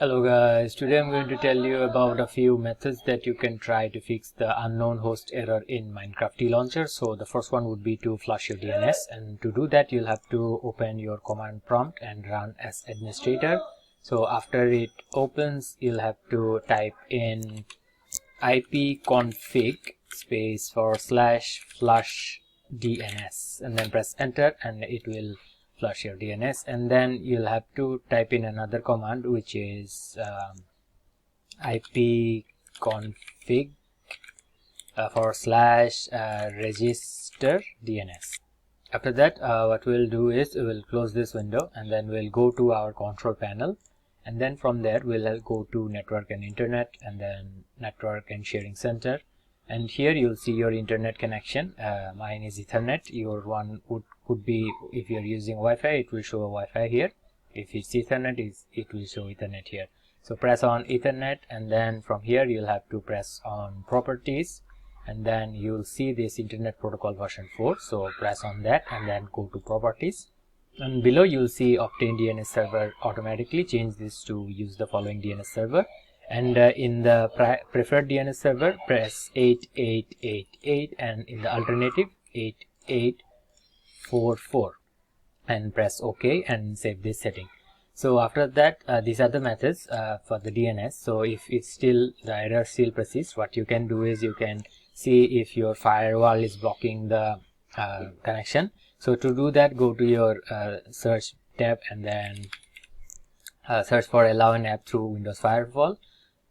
Hello guys, today I'm going to tell you about a few methods that you can try to fix the unknown host error in Minecraft TLauncher. So the first one would be to flush your DNS, and to do that you'll have to open your command prompt and run as administrator. So after it opens, you'll have to type in ipconfig /flush DNS and then press enter, and it will flush your DNS. And then you'll have to type in another command, which is ipconfig /register DNS. After that, what we'll do is we'll close this window, and then we'll go to our control panel, and then from there we'll go to network and internet, and then network and sharing center. And here you'll see your internet connection. Mine is Ethernet. Your one could be, if you're using Wi-Fi, it will show a Wi-Fi here. If it's Ethernet, it will show Ethernet here. So press on Ethernet, and then from here you'll have to press on properties, and then you'll see this Internet Protocol version 4. So press on that and then go to properties, and below you'll see obtain DNS server automatically. Change this to use the following DNS server, and in the preferred DNS server press 8888, and in the alternative 8844, and press OK and save this setting. So after that, these are the methods for the DNS. So if the error still persists, what you can do is you can see if your firewall is blocking the connection. So to do that, go to your search tab and then search for allow an app through Windows Firewall.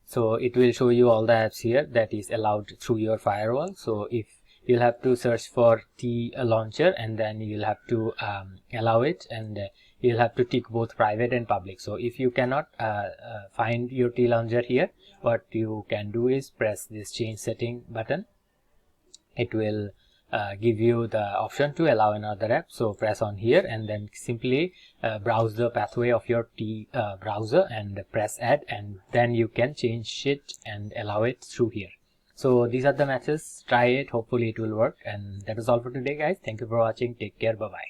So it will show you all the apps here that is allowed through your firewall. So if you'll have to search for TLauncher, and then you'll have to allow it, and you'll have to tick both private and public. So if you cannot find your TLauncher here, what you can do is press this change setting button. It will give you the option to allow another app. So press on here, and then simply browse the pathway of your browser and press add, and then you can change it and allow it through here. So these are the methods. Try it, hopefully it will work. And that is all for today guys. Thank you for watching. Take care. Bye bye.